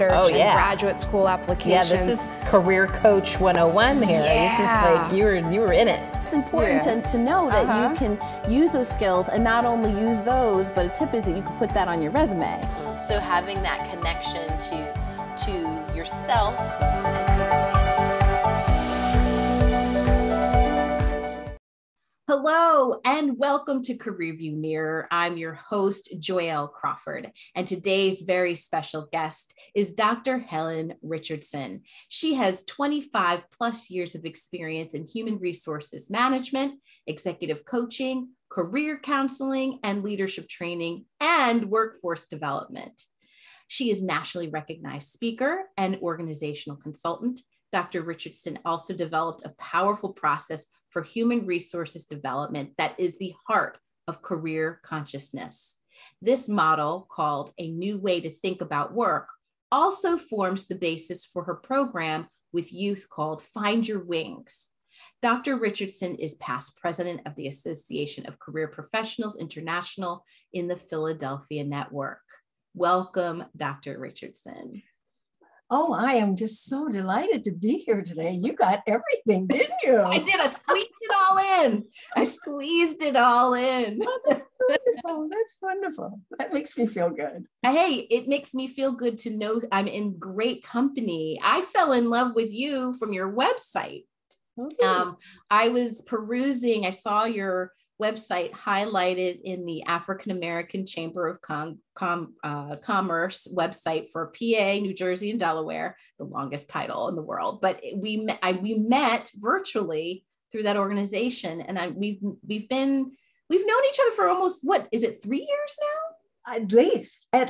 research and graduate school applications. Yeah, this is Career Coach 101 here. Yeah. This is like you were in it. It's important to know that you can use those skills, and not only use those, but a tip is that you can put that on your resume. So having that connection to yourself and to your family. Hello and welcome to Career View Mirror. I'm your host, Joyel Crawford, and today's very special guest is Dr. Helen Richardson. She has 25 plus years of experience in human resources management, executive coaching, career counseling, and leadership training, and workforce development. She is nationally recognized speaker and organizational consultant. Dr. Richardson also developed a powerful process for human resources development that is the heart of career consciousness. This model, called A New Way to Think About Work, also forms the basis for her program with youth called Find Your Wings. Dr. Richardson is past president of the Association of Career Professionals International in the Philadelphia network. Welcome, Dr. Richardson. Oh, I am just so delighted to be here today. You got everything, didn't you? I did. I squeezed it all in. I squeezed it all in. Oh, that's wonderful. That's wonderful. That makes me feel good. Hey, it makes me feel good to know I'm in great company. I fell in love with you from your website. Okay. I was perusing. I saw your website highlighted in the African American Chamber of Commerce website for PA, New Jersey, and Delaware, the longest title in the world. But we met virtually through that organization, and we've known each other for almost, what is it, 3 years now? At least. Oh my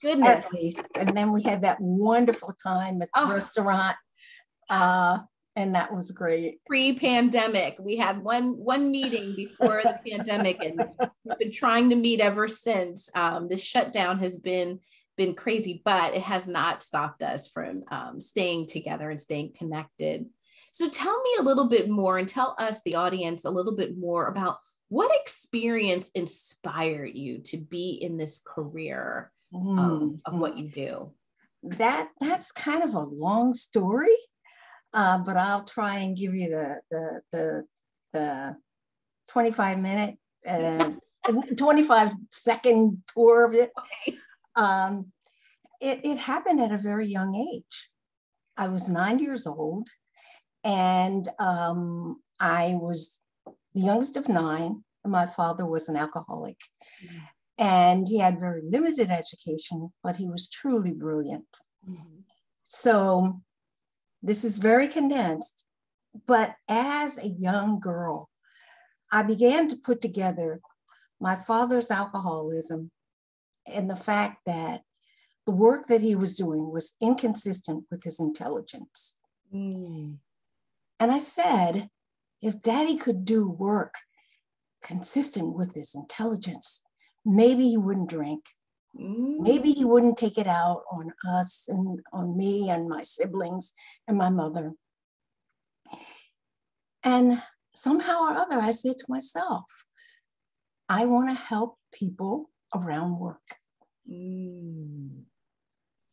goodness. At least. And then we had that wonderful time at the restaurant. And that was great. Pre-pandemic, we had one meeting before the pandemic, and we've been trying to meet ever since. This shutdown has been crazy, but it has not stopped us from staying together and staying connected. So tell me a little bit more, and tell us, the audience, a little bit more about what experience inspired you to be in this career of what you do. That's kind of a long story. But I'll try and give you the 25-minute, 25-second tour of it. Okay. It happened at a very young age. I was 9 years old, and I was the youngest of 9. And my father was an alcoholic, and he had very limited education, but he was truly brilliant. So this is very condensed, but as a young girl, I began to put together my father's alcoholism and the fact that the work that he was doing was inconsistent with his intelligence. And I said, if Daddy could do work consistent with his intelligence, maybe he wouldn't drink. Maybe he wouldn't take it out on us and on me and my siblings and my mother. And somehow or other, I said to myself, I want to help people around work.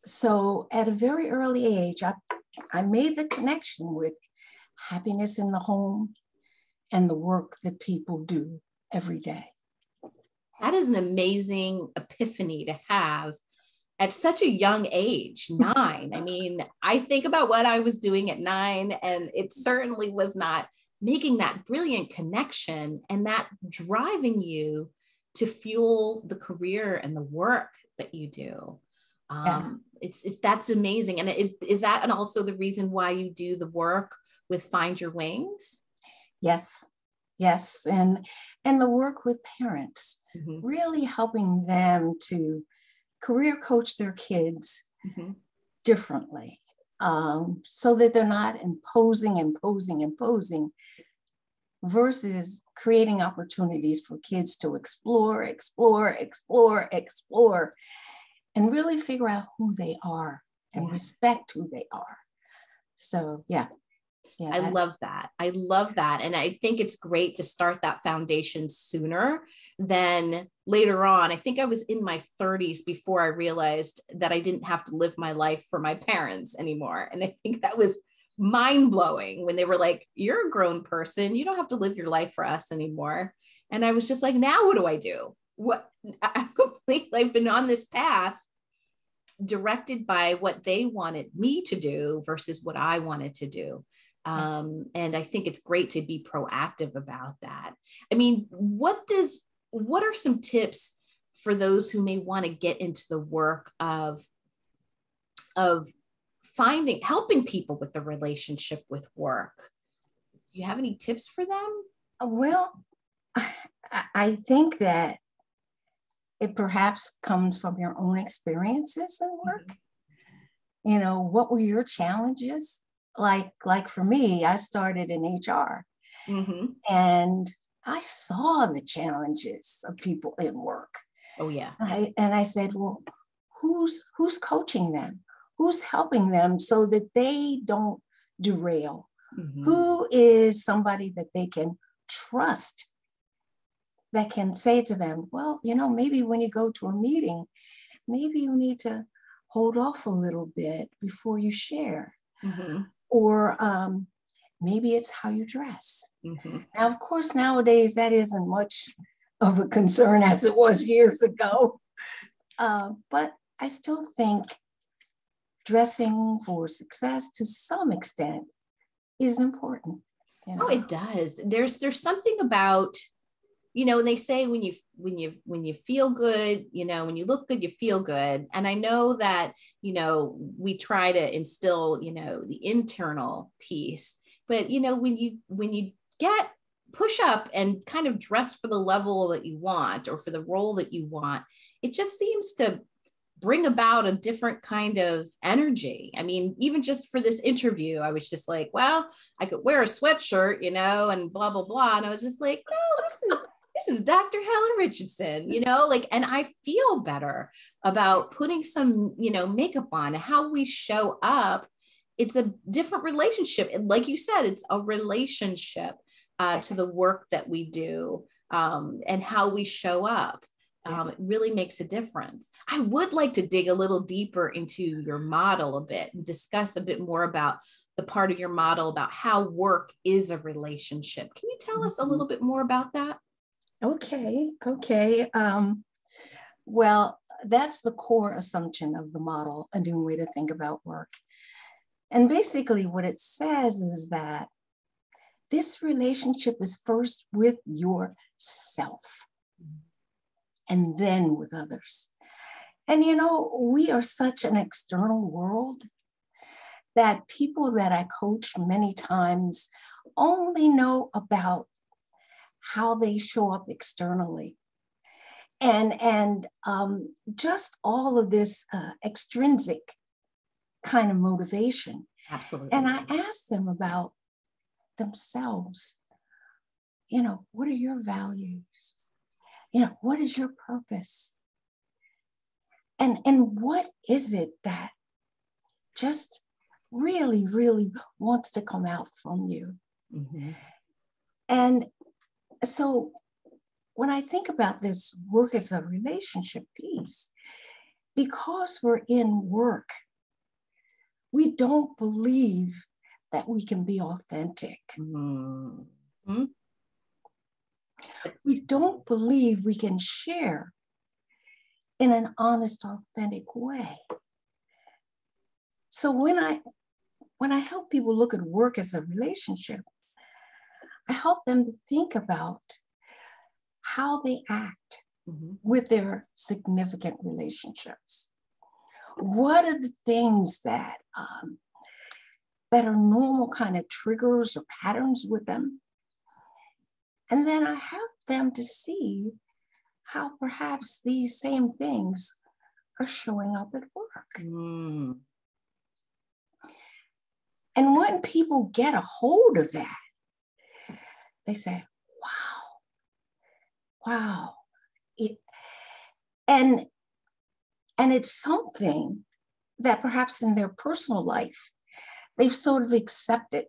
So at a very early age, I made the connection with happiness in the home and the work that people do every day. That is an amazing epiphany to have at such a young age, 9. I mean, I think about what I was doing at 9, and it certainly was not making that brilliant connection and that driving you to fuel the career and the work that you do. That's amazing. And is that and also the reason why you do the work with Find Your Wings? Yes. And the work with parents, really helping them to career coach their kids differently, so that they're not imposing, versus creating opportunities for kids to explore, and really figure out who they are and respect who they are. So, yeah. I love that. I love that. And I think it's great to start that foundation sooner than later on. I think I was in my 30s before I realized that I didn't have to live my life for my parents anymore. And I think that was mind blowing when they were like, you're a grown person. You don't have to live your life for us anymore. And I was just like, now what do I do? I've been on this path directed by what they wanted me to do versus what I wanted to do. And I think it's great to be proactive about that. I mean, what are some tips for those who may want to get into the work of helping people with the relationship with work? Do you have any tips for them? Well, I think that it perhaps comes from your own experiences in work. Mm-hmm. You know, what were your challenges? Like for me, I started in HR, mm-hmm. and I saw the challenges of people in work. Oh yeah. And I said, well, who's coaching them? Who's helping them so that they don't derail? Mm-hmm. Who is somebody that they can trust, that can say to them, well, you know, maybe when you go to a meeting, maybe you need to hold off a little bit before you share. Mm-hmm. Or maybe it's how you dress. Mm-hmm. Now, of course, nowadays, that isn't much of a concern as it was years ago. But I still think dressing for success to some extent is important. You know? Oh, it does. There's something about, you know, they say when you feel good, you know, when you look good, you feel good. And I know that, you know, we try to instill, you know, the internal piece, but, you know, when you push up and kind of dress for the level that you want or for the role that you want, it just seems to bring about a different kind of energy. I mean, even just for this interview, I was just like, well, I could wear a sweatshirt, you know, and blah, blah, blah. And I was just like, no, this is Dr. Helen Richardson, you know, like, and I feel better about putting some, you know, makeup on. How we show up, it's a different relationship. And like you said, it's a relationship to the work that we do and how we show up. It really makes a difference. I would like to dig a little deeper into your model a bit and discuss a bit more about the part of your model about how work is a relationship. Can you tell us a little bit more about that? Okay. Well, that's the core assumption of the model, a new way to think about work. And basically what it says is that this relationship is first with yourself and then with others. And, you know, we are such an external world that people that I coach many times only know about how they show up externally. And just all of this extrinsic kind of motivation. Absolutely. And I ask them about themselves. You know, what are your values? You know, what is your purpose? And what is it that just really, really wants to come out from you? Mm-hmm. And so when I think about this work as a relationship piece, because we're in work, we don't believe that we can be authentic. Mm-hmm. We don't believe we can share in an honest, authentic way. So when I help people look at work as a relationship, I help them to think about how they act mm-hmm. with their significant relationships. What are the things that are normal kind of triggers or patterns with them? And then I help them to see how perhaps these same things are showing up at work. Mm. And when people get a hold of that, they say, wow. And it's something that perhaps in their personal life, they've sort of accepted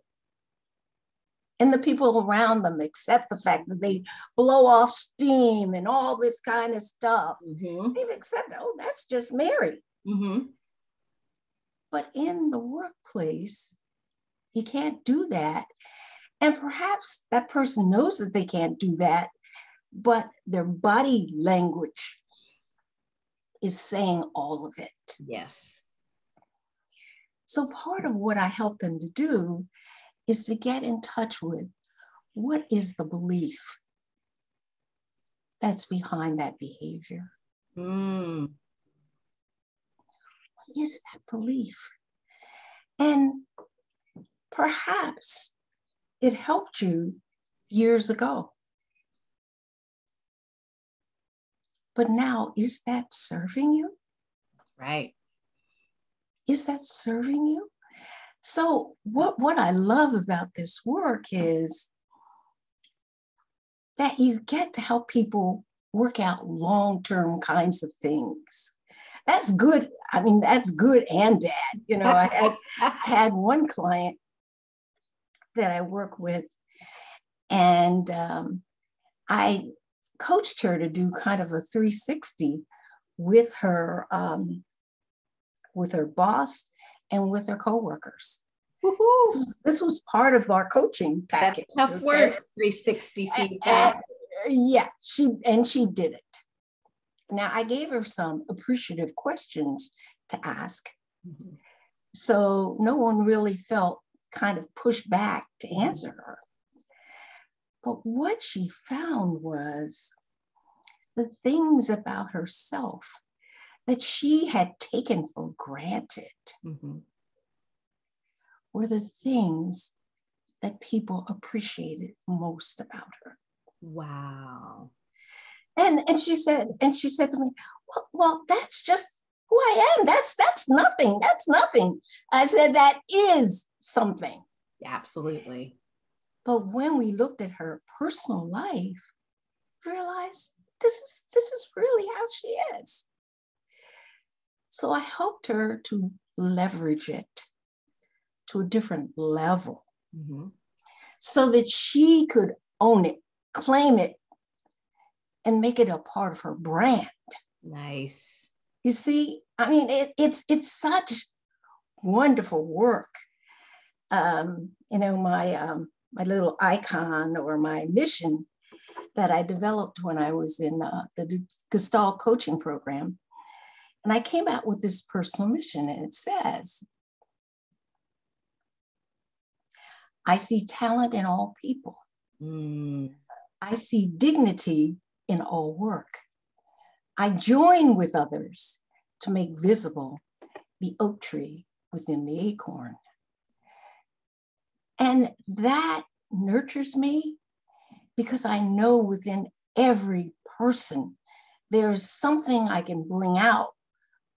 And the people around them accept the fact that they blow off steam and all this kind of stuff. Mm-hmm. They've accepted, oh, that's just Mary. Mm-hmm. But in the workplace, you can't do that. And perhaps that person knows that they can't do that, but their body language is saying all of it. Yes. So part of what I help them to do is to get in touch with what is the belief that's behind that behavior. Mm. What is that belief? And perhaps it helped you years ago. But now, is that serving you? Right. Is that serving you? So what I love about this work is that you get to help people work out long-term kinds of things. That's good. I mean, that's good and bad. You know, I had one client that I work with, and I coached her to do kind of a 360 with her boss and with her coworkers. Woo-hoo. This was part of our coaching package. That's tough work, 360 feedback. Yeah, she did it. Now, I gave her some appreciative questions to ask. Mm-hmm. So no one really felt kind of pushed back to answer her. But what she found was the things about herself that she had taken for granted mm-hmm. were the things that people appreciated most about her. Wow. And she said to me, well, that's just who I am. That's nothing. That's nothing. I said, that is something. Absolutely. But when we looked at her personal life, realized this is really how she is. So I helped her to leverage it to a different level mm-hmm. so that she could own it, claim it, and make it a part of her brand. Nice. You see, I mean, it's such wonderful work. You know, my little icon or my mission that I developed when I was in the Gestalt coaching program. And I came out with this personal mission, and it says, I see talent in all people. Mm. I see dignity in all work. I join with others to make visible the oak tree within the acorn. And that nurtures me because I know within every person, there's something I can bring out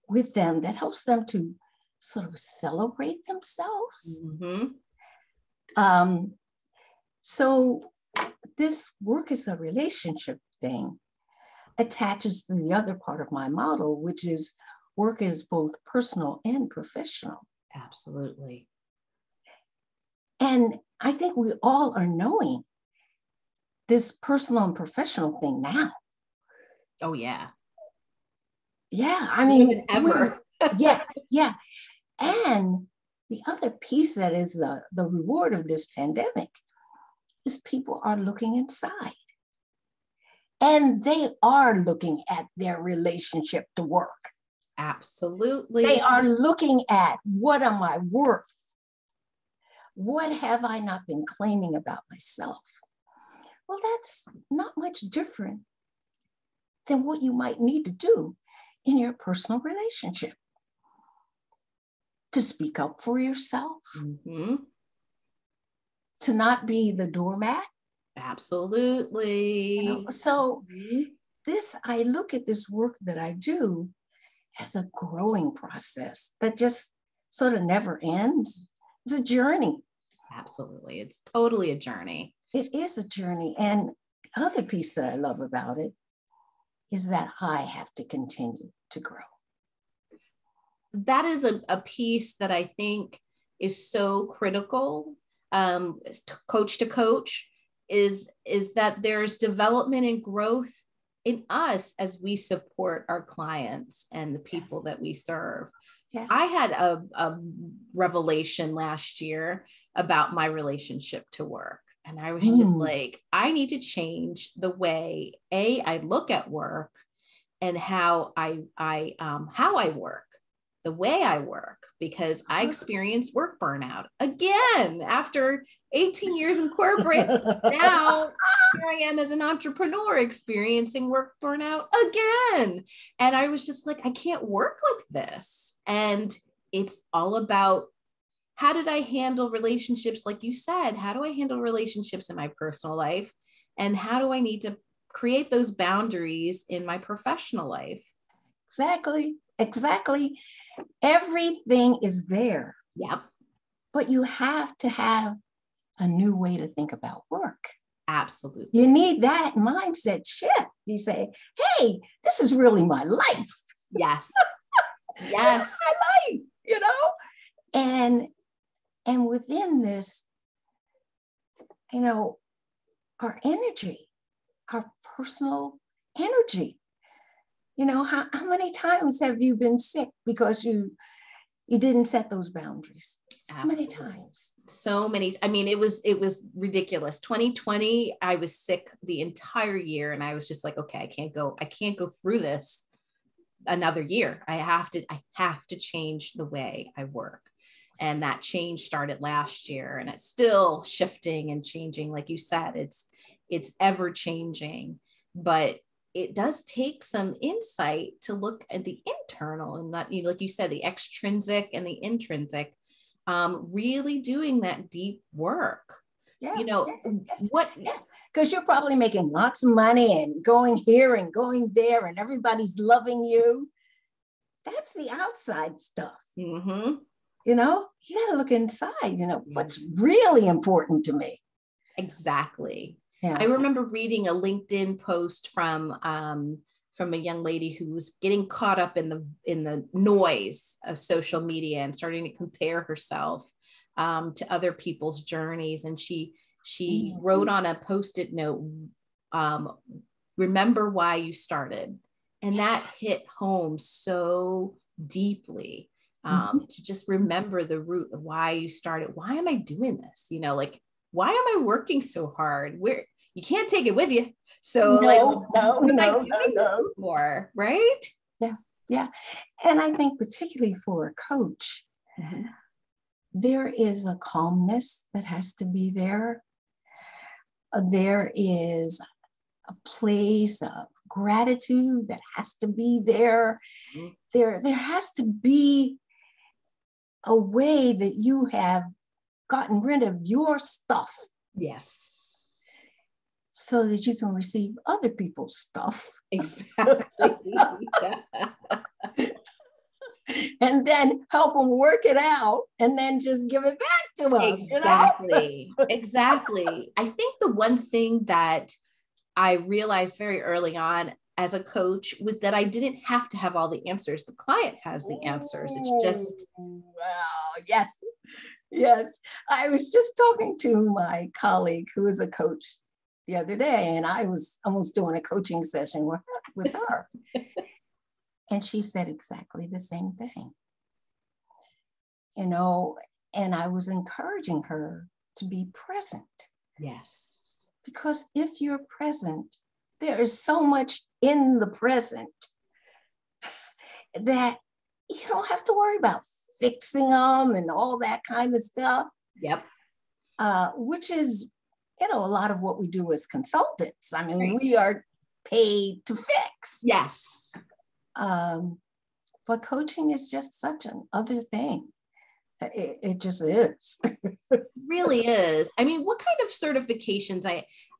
with them that helps them to sort of celebrate themselves. Mm-hmm. So this work is a relationship thing, attaches to the other part of my model, which is work is both personal and professional. Absolutely. And I think we all are knowing this personal and professional thing now. Oh, yeah. Yeah, I mean, ever. Yeah. And the other piece that is the reward of this pandemic is people are looking inside. And they are looking at their relationship to work. Absolutely. They are looking at, what am I worth? What have I not been claiming about myself? Well, that's not much different than what you might need to do in your personal relationship. To speak up for yourself. Mm-hmm. To not be the doormat. Absolutely. You know? So I look at this work that I do as a growing process that just sort of never ends. It's a journey. Absolutely. It's totally a journey. It is a journey. And the other piece that I love about it is that I have to continue to grow. That is a piece that I think is so critical coach to coach, is that there's development and growth in us as we support our clients and the people that we serve. Yeah. I had a revelation last year about my relationship to work. And I was just like, I need to change the way I look at work and how I work, the way I work, because I experienced work burnout again after 18 years in corporate. Now here I am as an entrepreneur experiencing work burnout again. And I was just like, I can't work like this. And it's all about, how did I handle relationships? Like you said, how do I handle relationships in my personal life? And how do I need to create those boundaries in my professional life? Exactly. Everything is there. Yep. But you have to have a new way to think about work. Absolutely. You need that mindset shift. You say, hey, this is really my life. Yes. Yes. My life, you know? And within this, you know, our energy, our personal energy. You know, how many times have you been sick because you didn't set those boundaries? Absolutely. How many times? So many. I mean, it was ridiculous. 2020, I was sick the entire year, and I was just like, okay, I can't go through this another year. I have to change the way I work. And that change started last year, and it's still shifting and changing. Like you said, it's ever changing, but it does take some insight to look at the internal and not, like you said, the extrinsic and the intrinsic, really doing that deep work. Yeah, you know, what? Because you're probably making lots of money and going here and going there, and everybody's loving you. That's the outside stuff. Mm-hmm. You know, you got to look inside, you know, what's really important to me. Exactly. Yeah. I remember reading a LinkedIn post from a young lady who was getting caught up in the noise of social media and starting to compare herself to other people's journeys. And she wrote on a Post-it note, remember why you started. And that hit home so deeply. To just remember the root of why you started. Why am I doing this? You know, like, why am I working so hard? You can't take it with you. So no. More, right? Yeah. And I think particularly for a coach, there is a calmness that has to be there. There is a place of gratitude that has to be there. There has to be a way that you have gotten rid of your stuff. Yes. So that you can receive other people's stuff. Exactly. And then help them work it out and then just give it back to us. Exactly. You know? Exactly. I think the one thing that I realized very early on as a coach was that I didn't have to have all the answers. The client has the answers. It's just. Wow. Yes. I was just talking to my colleague who is a coach the other day, and I was almost doing a coaching session with her. And she said exactly the same thing. You know, and I was encouraging her to be present. Yes. Because if you're present, there is so much in the present that you don't have to worry about fixing them and all that kind of stuff. Yep. Which is, you know, a lot of what we do as consultants. I mean, we are paid to fix. Yes. But coaching is just such an other thing. It just is. It really is. I mean, what kind of certifications?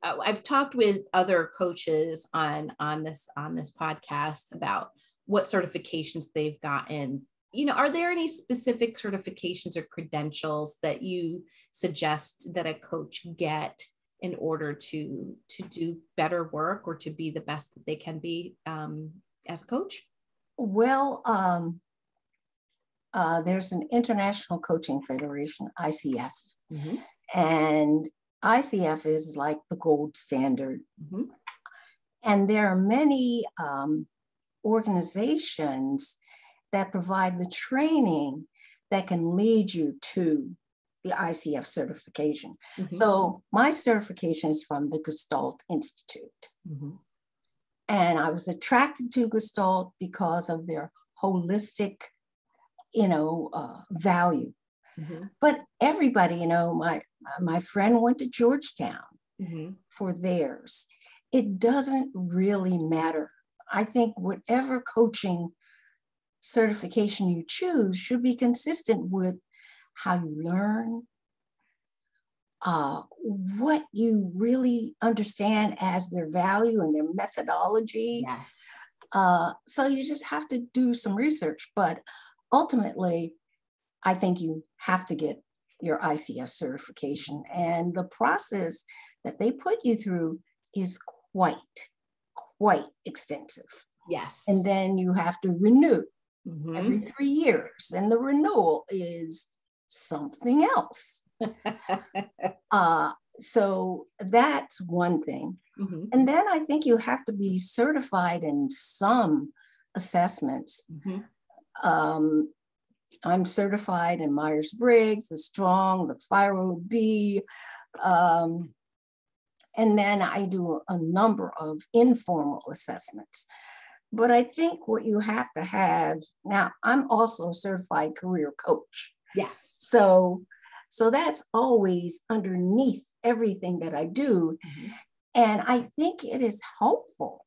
I've talked with other coaches on this podcast about what certifications they've gotten. You know, are there any specific certifications or credentials that you suggest that a coach get in order to do better work or to be the best that they can be as a coach? Well, there's an International Coaching Federation, ICF, And ICF is like the gold standard. Mm-hmm. And there are many organizations that provide the training that can lead you to the ICF certification. Mm-hmm. So my certification is from the Gestalt Institute. Mm-hmm. And I was attracted to Gestalt because of their holistic, value. Mm-hmm. But everybody, my friend went to Georgetown Mm-hmm. for theirs. It doesn't really matter. I think whatever coaching certification you choose should be consistent with how you learn, what you really understand as their value and their methodology. Yes. So you just have to do some research. But ultimately, I think you have to get your ICF certification. And the process that they put you through is quite extensive. Yes. And then you have to renew Mm-hmm. every 3 years. And the renewal is something else. So that's one thing. Mm-hmm. And then I think you have to be certified in some assessments. Mm-hmm. I'm certified in Myers-Briggs, the Strong, the Thyroid B. And then I do a number of informal assessments. But I think what you have to have, now I'm also a certified career coach. Yes. So that's always underneath everything that I do. Mm-hmm. And I think it is helpful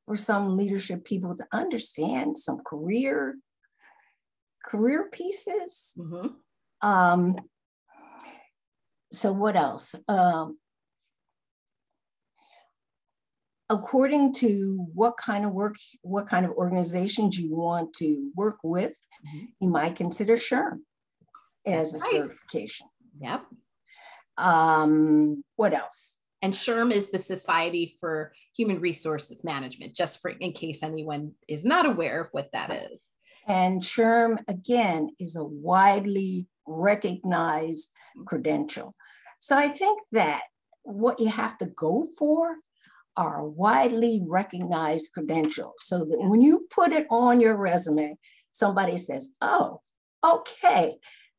for some leadership people to understand some career pieces. Mm-hmm. So what else? According to what kind of organizations you want to work with, Mm-hmm. you might consider SHRM as a Right. certification. Yep. What else? And SHRM is the Society for Human Resources Management, just in case anyone is not aware of what that is. And SHRM, again, is a widely recognized credential. So I think that what you have to go for are widely recognized credentials, so that when you put it on your resume, somebody says, oh, okay,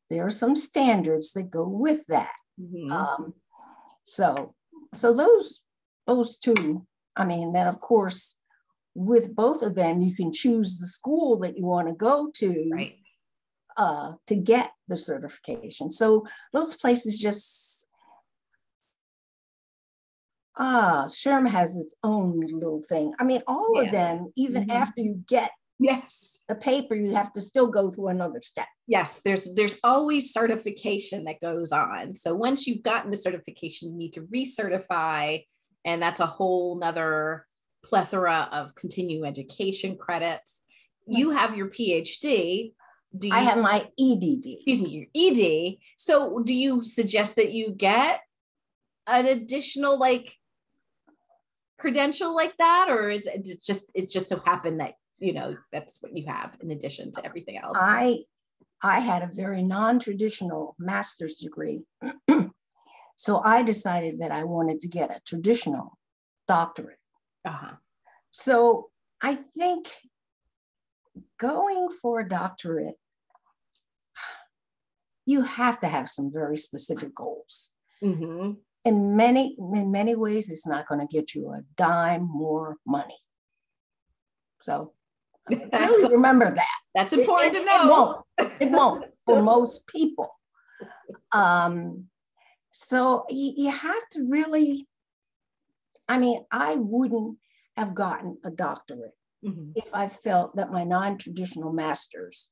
there are some standards that go with that. Mm-hmm. So those two, I mean, then of course, with both of them, you can choose the school that you want to go to, Right. To get the certification. So those places just, SHRM has its own little thing. I mean, all of them, even Mm-hmm. after you get Yes. the paper, you have to still go through another step. Yes, there's always certification that goes on. So once you've gotten the certification, you need to recertify, and that's a whole nother plethora of continuing education credits. You have your PhD. I have my EDD. Excuse me, your ED. So do you suggest that you get an additional credential like that, or is it just so happened that that's what you have in addition to everything else? I had a very non-traditional master's degree. So I decided that I wanted to get a traditional doctorate. Uh-huh. So I think going for a doctorate, you have to have some very specific goals. Mm-hmm. In many ways, it's not going to get you a dime more money. So really remember that. That's important to know. It won't for most people. So you have to really, I mean, I wouldn't have gotten a doctorate Mm-hmm. if I felt that my non-traditional master's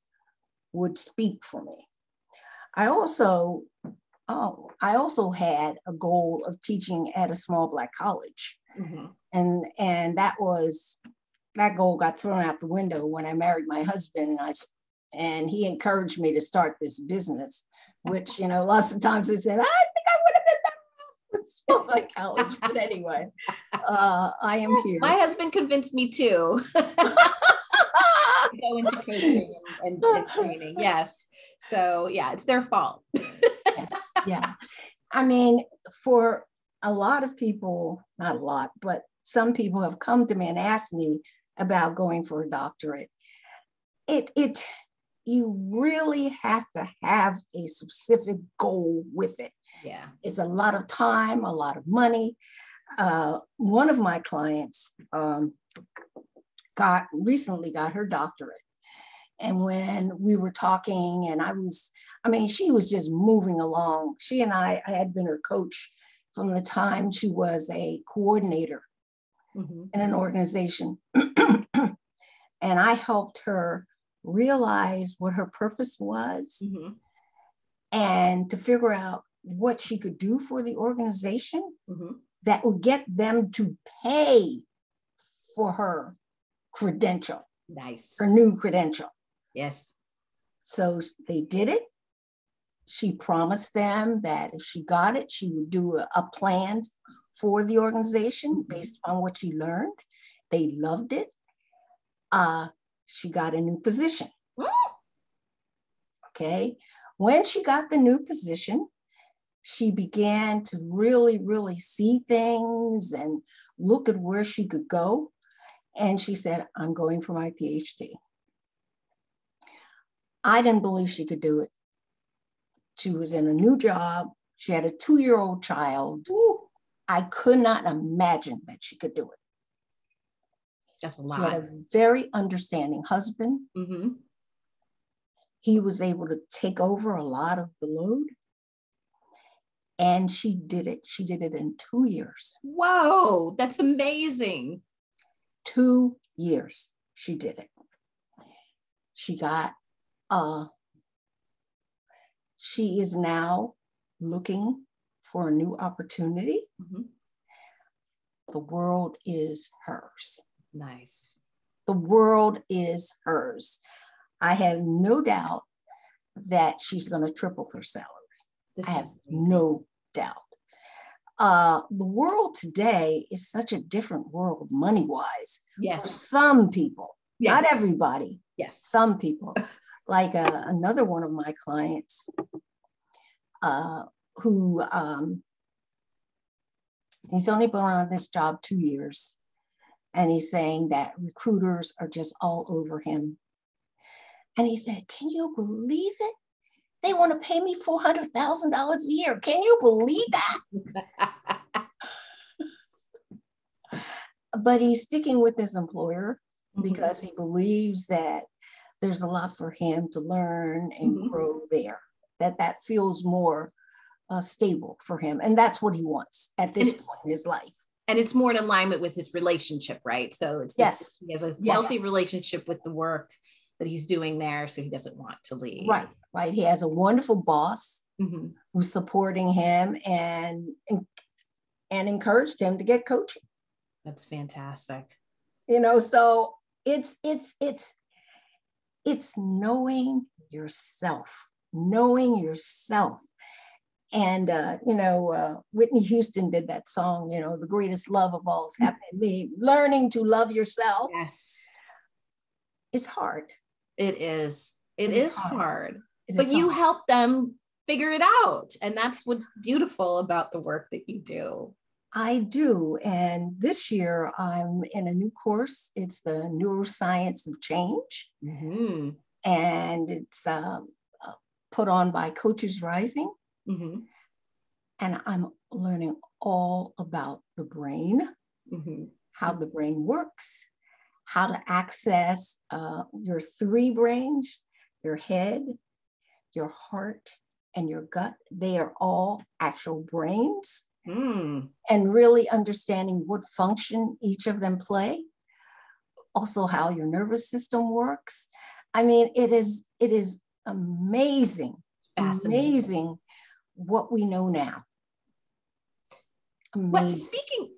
would speak for me. I also had a goal of teaching at a small Black college. Mm-hmm. And that goal got thrown out the window when I married my husband, and he encouraged me to start this business, which, lots of times they said, I think I would have been better with small Black college. But anyway, I am here. My husband convinced me too. Go into coaching and training. Yes. So yeah, it's their fault. Yeah. I mean, for a lot of people, not a lot, but some people have come to me and asked me about going for a doctorate. You really have to have a specific goal with it. Yeah. It's a lot of time, a lot of money. One of my clients recently got her doctorate. And when we were talking and she was just moving along. She and I had been her coach from the time she was a coordinator in an organization. And I helped her realize what her purpose was and to figure out what she could do for the organization that would get them to pay for her credential. Nice. Her new credential. Yes. So they did it. She promised them that if she got it, she would do a plan for the organization based on what she learned. They loved it. She got a new position. Okay. When she got the new position, she began to really, really see things and look at where she could go. And she said, I'm going for my PhD. I didn't believe she could do it. She was in a new job. She had a 2-year-old child. Ooh. I could not imagine that she could do it. That's a lot. She had a very understanding husband. He was able to take over a lot of the load. And she did it. She did it in 2 years. Whoa, that's amazing. 2 years she did it. She is now looking for a new opportunity. The world is hers. Nice. The world is hers. I have no doubt that she's going to triple her salary. I have no doubt. The world today is such a different world money-wise. Yes. For some people, yes. Not everybody. Yes. Some people. Like another one of my clients who he's only been on this job 2 years. And he's saying that recruiters are just all over him. And he said, can you believe it? They want to pay me $400,000 a year. Can you believe that? But he's sticking with his employer because he believes that there's a lot for him to learn and grow there, that feels more stable for him. And that's what he wants at this point in his life. And it's more in alignment with his relationship, right? So it's yes, he has a healthy relationship with the work that he's doing there, so he doesn't want to leave. Right. He has a wonderful boss who's supporting him and encouraged him to get coaching. That's fantastic. So it's knowing yourself. And, Whitney Houston did that song, the greatest love of all is happening to me. Learning to love yourself. Yes. It's hard. It is. It is hard. But you help them figure it out. And that's what's beautiful about the work that you do. I do. And this year I'm in a new course. It's the Neuroscience of Change. And it's put on by Coaches Rising. And I'm learning all about the brain, how the brain works, how to access your 3 brains, your head, your heart, and your gut. They are all actual brains. And really understanding what function each of them play. Also how your nervous system works. I mean, it is amazing, amazing what we know now. Amazing. Well,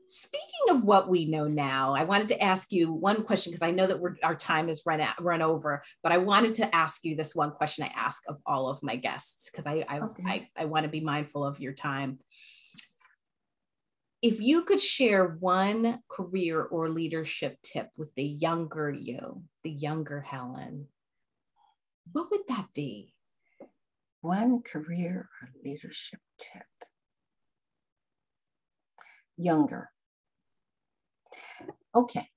speaking of what we know now, I wanted to ask you one question because I know that our time has run over, but I wanted to ask you this one question I ask of all of my guests because I want to be mindful of your time. If you could share one career or leadership tip with the younger you, the younger Helen, what would that be? One career or leadership tip. younger. Okay.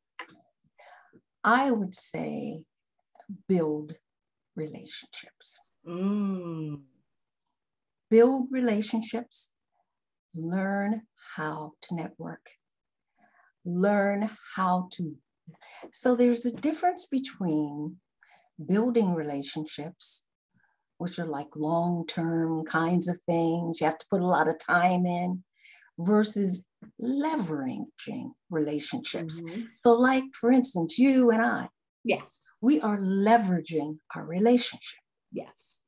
I would say build relationships. Build relationships. Learn how to network. Learn how to. So there's a difference between building relationships, which are like long-term kinds of things. You have to put a lot of time in, versus leveraging relationships. So like, for instance, you and I, yes, we are leveraging our relationship. Yes.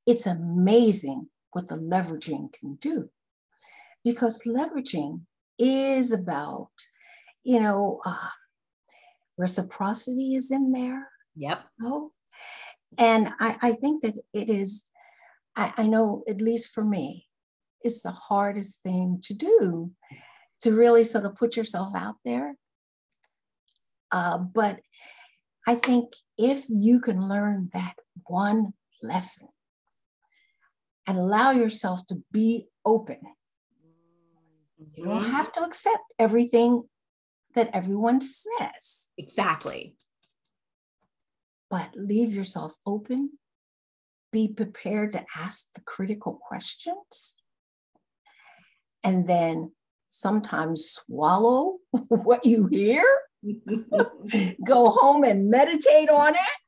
It's amazing what the leveraging can do, because leveraging is about, reciprocity is in there. Yep. Oh, and I think that it is, I know, at least for me, it's the hardest thing to do, to really sort of put yourself out there. But I think if you can learn that one lesson and allow yourself to be open, you don't have to accept everything that everyone says. Exactly. But leave yourself open. Be prepared to ask the critical questions. And then sometimes swallow what you hear. Go home and meditate on it.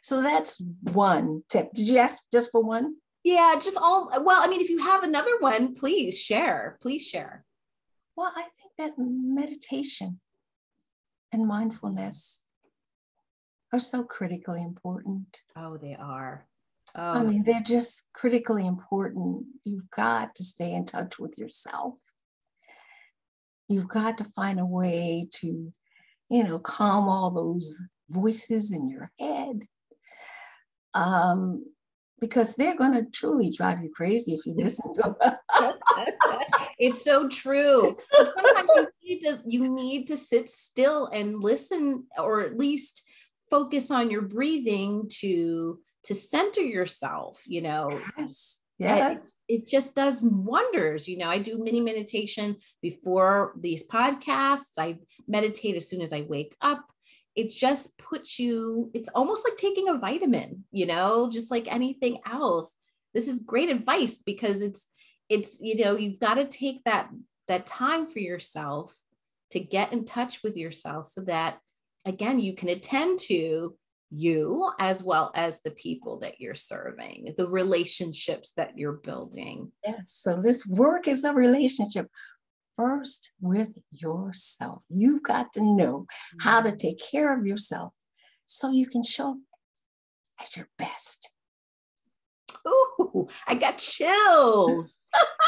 So that's one tip. Did you ask just for one? Yeah, if you have another one, please share. Well, I think that meditation and mindfulness are so critically important. Oh, they are. I mean, they're just critically important. You've got to stay in touch with yourself. You've got to find a way to, calm all those voices in your head. Because they're going to truly drive you crazy if you listen to them. It's so true. But sometimes you need to sit still and listen, or at least focus on your breathing to center yourself, Yes. It just does wonders. I do mini meditation before these podcasts. I meditate as soon as I wake up. It just puts you, it's almost like taking a vitamin, just like anything else. This is great advice, because it's, you've got to take that time for yourself to get in touch with yourself, so that, again, you can attend to you as well as the people that you're serving, the relationships that you're building. Yes. So this work is a relationship first with yourself. You've got to know how to take care of yourself so you can show up at your best. Ooh, I got chills.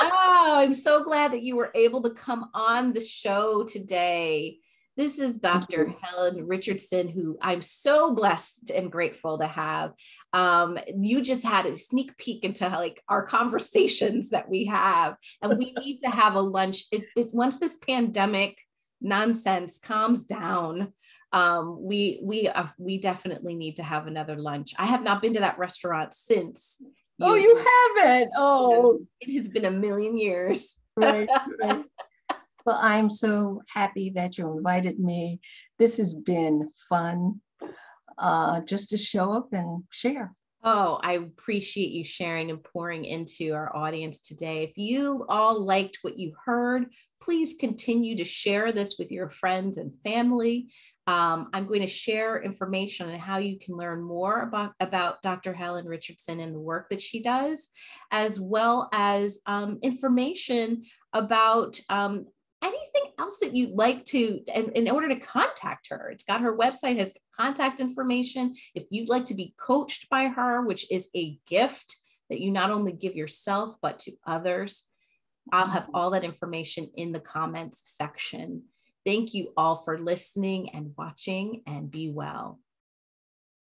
Oh, I'm so glad that you were able to come on the show today. This is Dr. Helen Richardson, who I'm so blessed and grateful to have. You just had a sneak peek into our conversations that we have, and we need to have a lunch. Once this pandemic nonsense calms down, we definitely need to have another lunch. I have not been to that restaurant since. You haven't? Oh, it has been a million years. Right. Well, I'm so happy that you invited me. This has been fun, just to show up and share. Oh, I appreciate you sharing and pouring into our audience today. If you all liked what you heard, please continue to share this with your friends and family. I'm going to share information on how you can learn more about Dr. Helen Richardson and the work that she does, as well as information about anything else that you'd like to, in order to contact her. It's got her website, has contact information. If you'd like to be coached by her, which is a gift that you not only give yourself, but to others, I'll have all that information in the comments section. Thank you all for listening and watching, and be well.